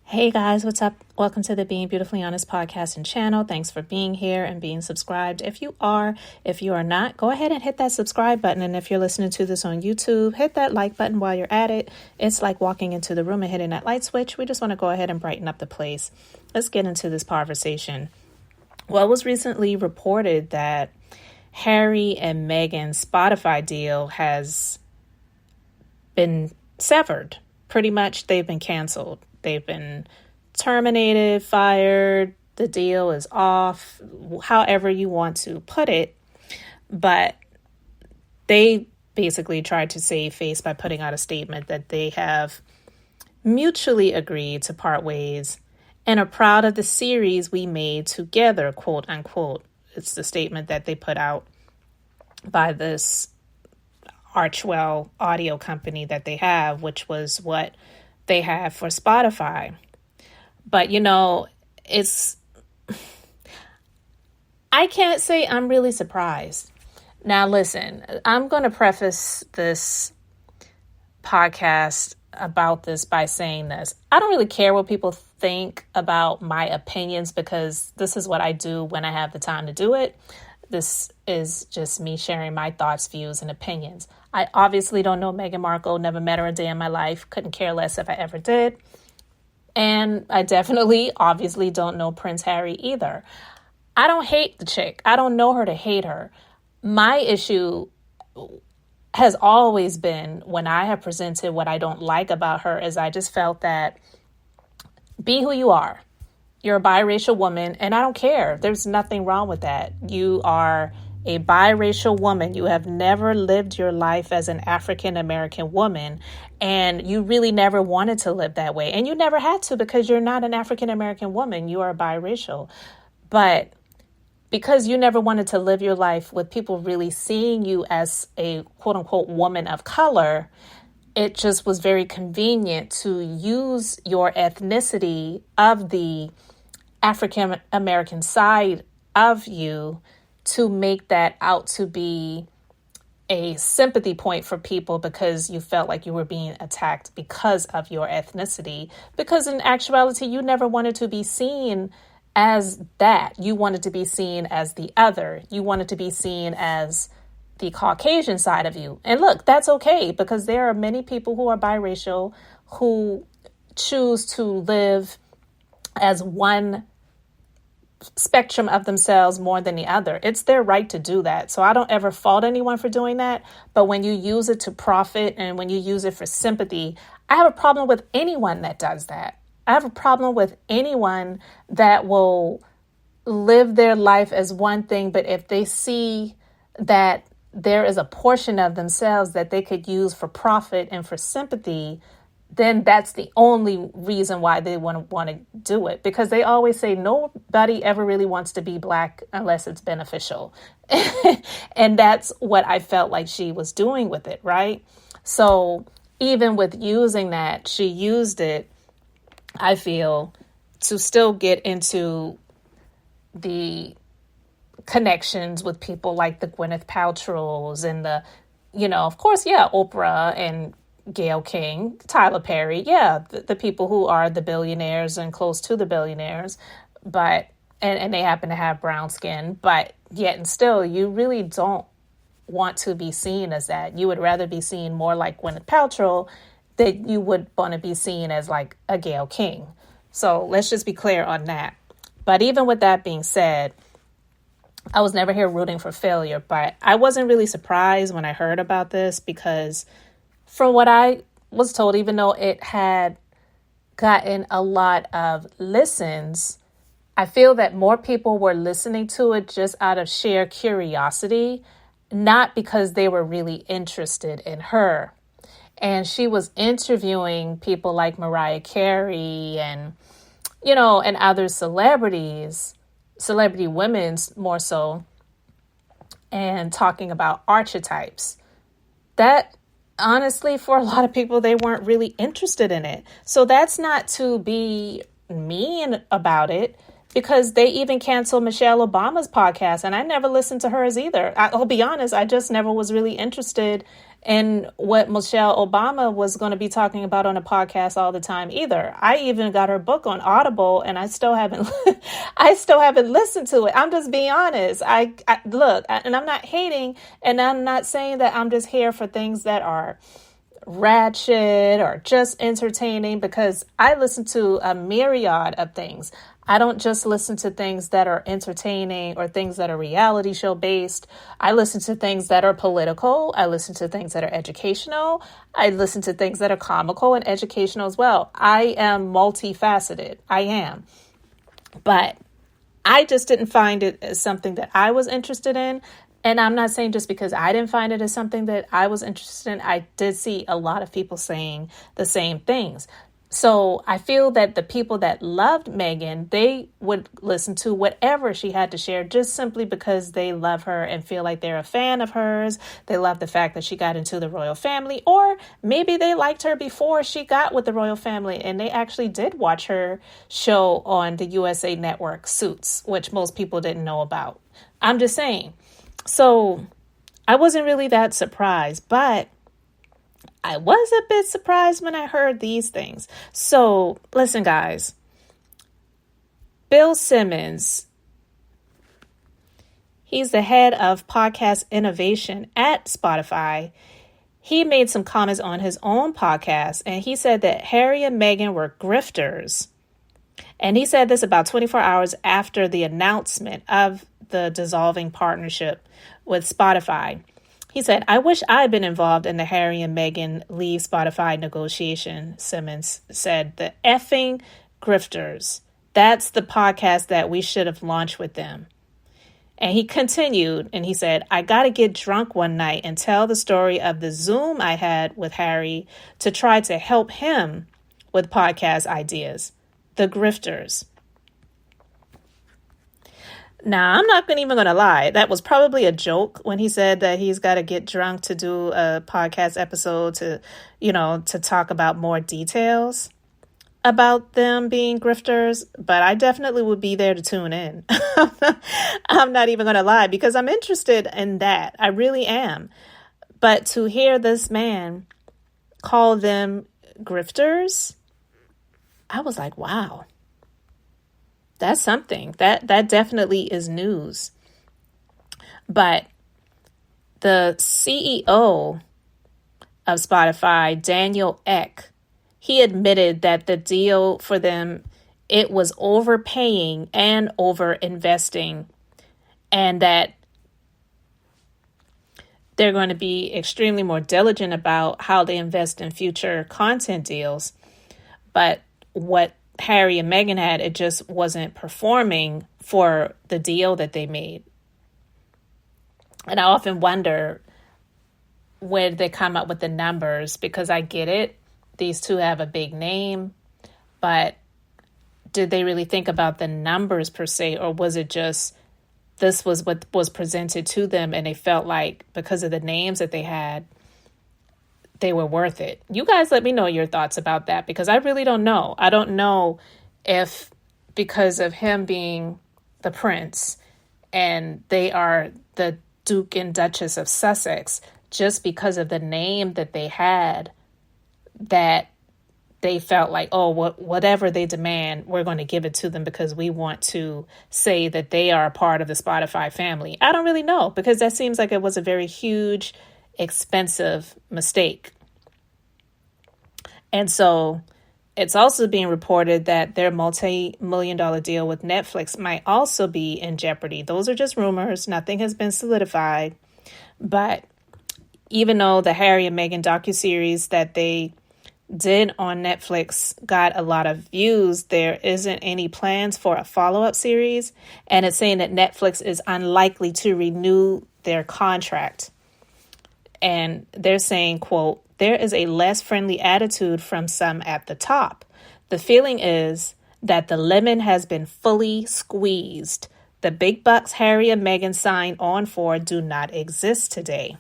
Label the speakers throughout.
Speaker 1: Hey guys, what's up? Welcome to the Being Beautifully Honest podcast and channel. Thanks for being here and being subscribed. If you are not, go ahead and hit that subscribe button. And if you're listening to this on YouTube, hit that like button while you're at it. It's like walking into the room and hitting that light switch. We just want to go ahead and brighten up the place. Let's get into this conversation. Well, it was recently reported that Harry and Meghan's Spotify deal has been severed. Pretty much they've been canceled. They've been terminated, fired, the deal is off, however you want to put it. But they basically tried to save face by putting out a statement that they have mutually agreed to part ways and are proud of the series we made together, quote unquote. It's the statement that they put out by this Archwell audio company that they have, which was what they have for Spotify. But, I can't say I'm really surprised. Now, listen, I'm going to preface this podcast about this by saying this. I don't really care what people think about my opinions because this is what I do when I have the time to do it. This is just me sharing my thoughts, views, and opinions. I obviously don't know Meghan Markle, never met her a day in my life, couldn't care less if I ever did. And I obviously don't know Prince Harry either. I don't hate the chick. I don't know her to hate her. My issue has always been when I have presented what I don't like about her is I just felt that be who you are. You're a biracial woman, and I don't care. There's nothing wrong with that. You are a biracial woman. You have never lived your life as an African American woman, and you really never wanted to live that way. And you never had to because you're not an African American woman. You are biracial. But because you never wanted to live your life with people really seeing you as a quote unquote woman of color, it just was very convenient to use your ethnicity of the African American side of you to make that out to be a sympathy point for people because you felt like you were being attacked because of your ethnicity. Because in actuality, you never wanted to be seen as that. You wanted to be seen as the other. You wanted to be seen as the Caucasian side of you. And look, that's okay because there are many people who are biracial who choose to live as one spectrum of themselves more than the other. It's their right to do that. So I don't ever fault anyone for doing that. But when you use it to profit and when you use it for sympathy, I have a problem with anyone that does that. I have a problem with anyone that will live their life as one thing, but if they see that there is a portion of themselves that they could use for profit and for sympathy, then that's the only reason why they want to do it. Because they always say nobody ever really wants to be black unless it's beneficial. And that's what I felt like she was doing with it, right? So even with using that, she used it, I feel, to still get into the connections with people like the Gwyneth Paltrows and the, of course, Oprah and Gayle King, Tyler Perry, the people who are the billionaires and close to the billionaires, but and they happen to have brown skin, but yet and still, you really don't want to be seen as that. You would rather be seen more like Gwyneth Paltrow than you would want to be seen as like a Gayle King. So let's just be clear on that. But even with that being said, I was never here rooting for failure, but I wasn't really surprised when I heard about this because from what I was told, even though it had gotten a lot of listens, I feel that more people were listening to it just out of sheer curiosity, not because they were really interested in her. And she was interviewing people like Mariah Carey and, and other celebrity women more so, and talking about archetypes. That honestly, for a lot of people, they weren't really interested in it. So that's not to be mean about it, because they even canceled Michelle Obama's podcast, and I never listened to hers either. I'll be honest, I just never was really interested and what Michelle Obama was going to be talking about on a podcast all the time either. I even got her book on Audible, and I still haven't listened to it. I'm just being honest. I look, and I'm not hating, and I'm not saying that I'm just here for things that are ratchet or just entertaining, because I listen to a myriad of things. I don't just listen to things that are entertaining or things that are reality show based. I listen to things that are political. I listen to things that are educational. I listen to things that are comical and educational as well. I am multifaceted. I am. But I just didn't find it as something that I was interested in. And I'm not saying just because I didn't find it as something that I was interested in. I did see a lot of people saying the same things. So I feel that the people that loved Meghan, they would listen to whatever she had to share just simply because they love her and feel like they're a fan of hers. They love the fact that she got into the royal family, or maybe they liked her before she got with the royal family and they actually did watch her show on the USA Network, Suits, which most people didn't know about. I'm just saying. So I wasn't really that surprised, but I was a bit surprised when I heard these things. So listen, guys, Bill Simmons, he's the head of podcast innovation at Spotify. He made some comments on his own podcast, and he said that Harry and Meghan were grifters. And he said this about 24 hours after the announcement of the dissolving partnership with Spotify. He said, "I wish I'd been involved in the Harry and Meghan leave Spotify negotiation," Simmons said. "The effing grifters. That's the podcast that we should have launched with them." And he continued and he said, "I got to get drunk one night and tell the story of the Zoom I had with Harry to try to help him with podcast ideas. The grifters." Now, I'm not even going to lie. That was probably a joke when he said that he's got to get drunk to do a podcast episode to talk about more details about them being grifters. But I definitely would be there to tune in. I'm not even going to lie, because I'm interested in that. I really am. But to hear this man call them grifters, I was like, wow. That's something. That definitely is news. But the CEO of Spotify, Daniel Ek, he admitted that the deal for them, it was overpaying and over-investing, and that they're going to be extremely more diligent about how they invest in future content deals. But what Harry and Meghan had, it just wasn't performing for the deal that they made. And I often wonder, where did they come up with the numbers? Because I get it. These two have a big name, but did they really think about the numbers per se? Or was it just, this was what was presented to them and they felt like because of the names that they had, they were worth it? You guys let me know your thoughts about that, because I really don't know. I don't know if because of him being the prince and they are the Duke and Duchess of Sussex, just because of the name that they had, that they felt like, oh, whatever they demand, we're going to give it to them because we want to say that they are a part of the Spotify family. I don't really know, because that seems like it was a very huge, expensive mistake. And so it's also being reported that their multi-million-dollar deal with Netflix might also be in jeopardy. Those are just rumors. Nothing has been solidified. But even though the Harry and Meghan docuseries that they did on Netflix got a lot of views, there isn't any plans for a follow-up series. And it's saying that Netflix is unlikely to renew their contract. And they're saying, quote, "There is a less friendly attitude from some at the top. The feeling is that the lemon has been fully squeezed. The big bucks Harry and Meghan signed on for do not exist today."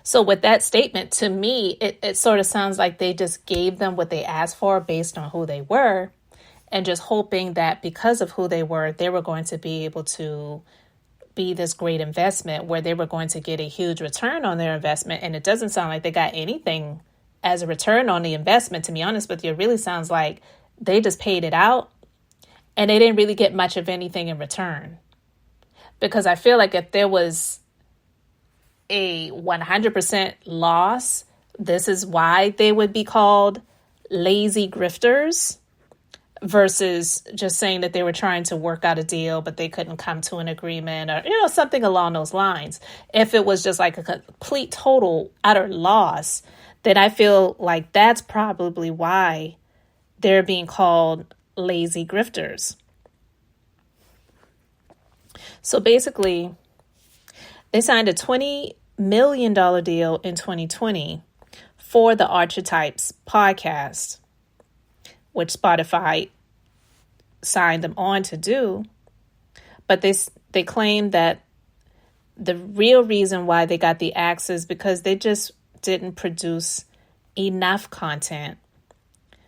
Speaker 1: So with that statement, to me, it sort of sounds like they just gave them what they asked for based on who they were, and just hoping that because of who they were going to be able to be this great investment where they were going to get a huge return on their investment. And it doesn't sound like they got anything as a return on the investment. To be honest with you, it really sounds like they just paid it out and they didn't really get much of anything in return. Because I feel like if there was a 100% loss, this is why they would be called lazy grifters versus just saying that they were trying to work out a deal, but they couldn't come to an agreement or, something along those lines. If it was just like a complete, total, utter loss, then I feel like that's probably why they're being called lazy grifters. So basically, they signed a $20 million deal in 2020 for the Archetypes podcast, which Spotify signed them on to do. But they claim that the real reason why they got the axe is because they just didn't produce enough content.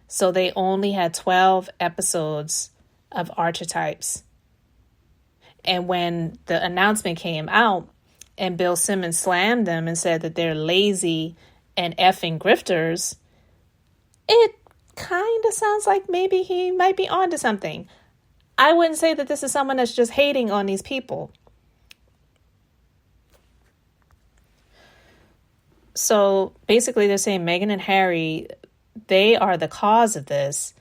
Speaker 1: So they only had 12 episodes of Archetypes. And when the announcement came out and Bill Simmons slammed them and said that they're lazy and effing grifters, it kind of sounds like maybe he might be onto something. I wouldn't say that this is someone that's just hating on these people. So basically they're saying Meghan and Harry, they are the cause of this,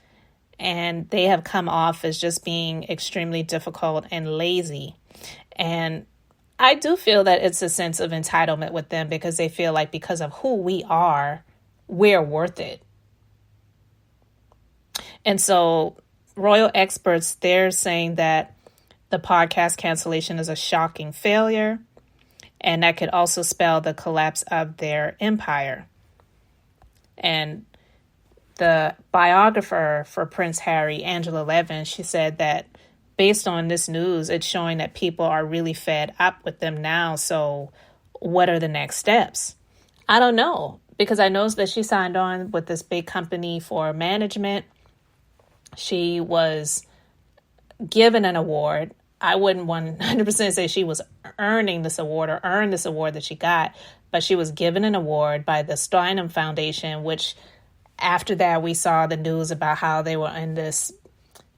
Speaker 1: and they have come off as just being extremely difficult and lazy. And I do feel that it's a sense of entitlement with them because they feel like because of who we are, we're worth it. And so royal experts, they're saying that the podcast cancellation is a shocking failure, and that could also spell the collapse of their empire. And the biographer for Prince Harry, Angela Levin, she said that based on this news, it's showing that people are really fed up with them now. So what are the next steps? I don't know, because I know that she signed on with this big company for management. She was given an award. I wouldn't 100% say she was earning this award or earned this award that she got, but she was given an award by the Steinem Foundation, which after that we saw the news about how they were in this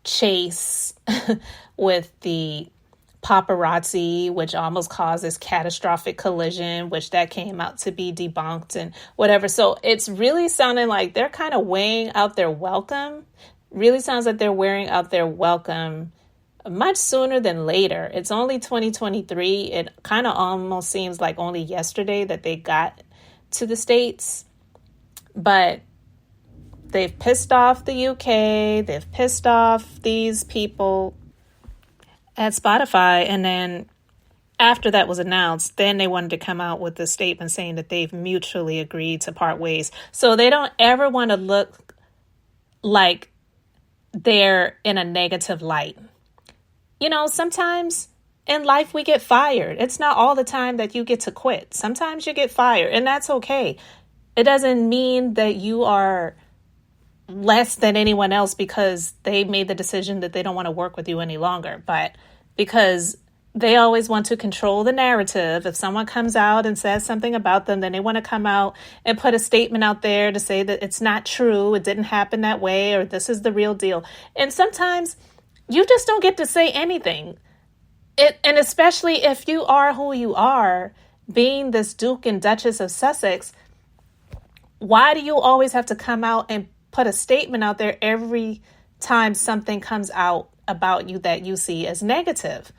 Speaker 1: chase with the paparazzi, which almost caused this catastrophic collision, which that came out to be debunked and whatever. So it's really sounding like they're kind of weighing out their welcome. Really sounds like they're wearing out their welcome much sooner than later. It's only 2023. It kind of almost seems like only yesterday that they got to the States. But they've pissed off the UK. They've pissed off these people at Spotify. And then after that was announced, then they wanted to come out with a statement saying that they've mutually agreed to part ways. So they don't ever want to look like they're in a negative light. Sometimes in life we get fired. It's not all the time that you get to quit. Sometimes you get fired, and that's okay. It doesn't mean that you are less than anyone else because they made the decision that they don't want to work with you any longer. But because they always want to control the narrative. If someone comes out and says something about them, then they want to come out and put a statement out there to say that it's not true, it didn't happen that way, or this is the real deal. And sometimes you just don't get to say anything. And especially if you are who you are, being this Duke and Duchess of Sussex, why do you always have to come out and put a statement out there every time something comes out about you that you see as negative?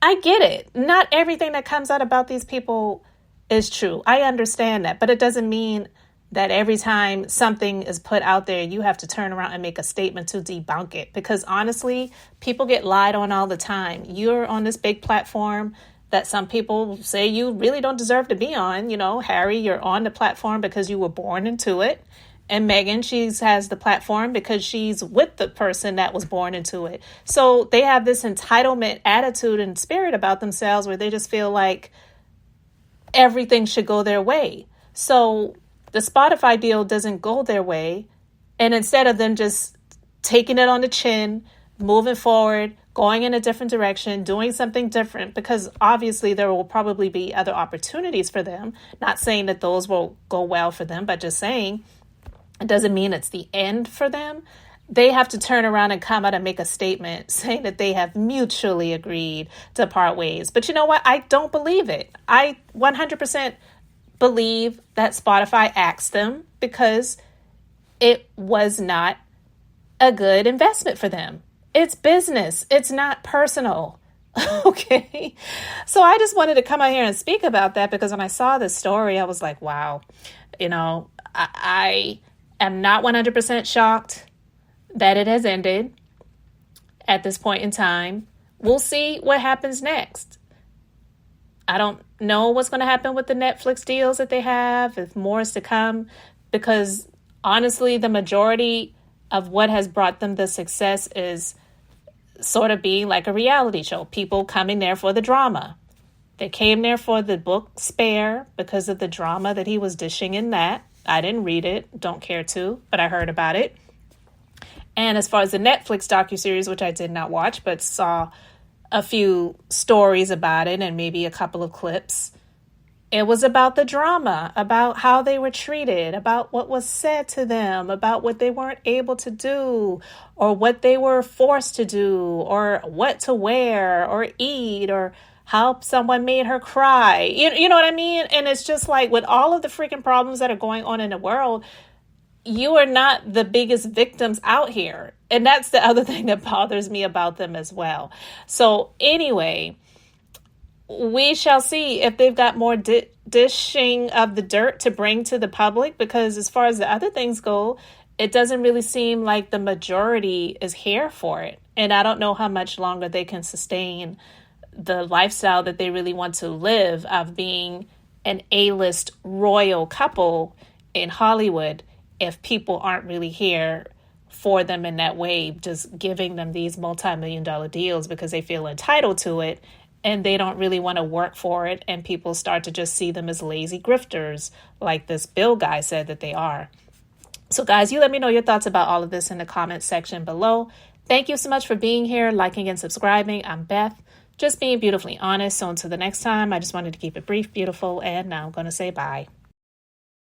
Speaker 1: I get it. Not everything that comes out about these people is true. I understand that, but it doesn't mean that every time something is put out there, you have to turn around and make a statement to debunk it. Because honestly, people get lied on all the time. You're on this big platform that some people say you really don't deserve to be on. Harry, you're on the platform because you were born into it. And Meghan, she has the platform because she's with the person that was born into it. So they have this entitlement attitude and spirit about themselves where they just feel like everything should go their way. So the Spotify deal doesn't go their way. And instead of them just taking it on the chin, moving forward going in a different direction, doing something different, because obviously there will probably be other opportunities for them. Not saying that those will go well for them, but just saying it doesn't mean it's the end for them. They have to turn around and come out and make a statement saying that they have mutually agreed to part ways. But you know what? I don't believe it. I 100% believe that Spotify axed them because it was not a good investment for them. It's business. It's not personal. Okay. So I just wanted to come out here and speak about that because when I saw this story, I was like, wow, I am not 100% shocked that it has ended at this point in time. We'll see what happens next. I don't know what's going to happen with the Netflix deals that they have, if more is to come, because honestly, the majority of what has brought them the success is sort of being like a reality show. People coming there for the drama. They came there for the book Spare because of the drama that he was dishing in that. I didn't read it, don't care to, but I heard about it. And as far as the Netflix docuseries, which I did not watch, but saw a few stories about it and maybe a couple of clips, it was about the drama, about how they were treated, about what was said to them, about what they weren't able to do, or what they were forced to do, or what to wear or eat, or how someone made her cry. You know what I mean? And it's just like with all of the freaking problems that are going on in the world, you are not the biggest victims out here. And that's the other thing that bothers me about them as well. So anyway, we shall see if they've got more dishing of the dirt to bring to the public, because as far as the other things go, it doesn't really seem like the majority is here for it. And I don't know how much longer they can sustain the lifestyle that they really want to live of being an A-list royal couple in Hollywood if people aren't really here for them in that way, just giving them these multi-million-dollar deals because they feel entitled to it. And they don't really want to work for it. And people start to just see them as lazy grifters, like this Bill guy said that they are. So guys, you let me know your thoughts about all of this in the comments section below. Thank you so much for being here, liking and subscribing. I'm Beth, just being beautifully honest. So until the next time, I just wanted to keep it brief, beautiful, and now I'm going to say bye.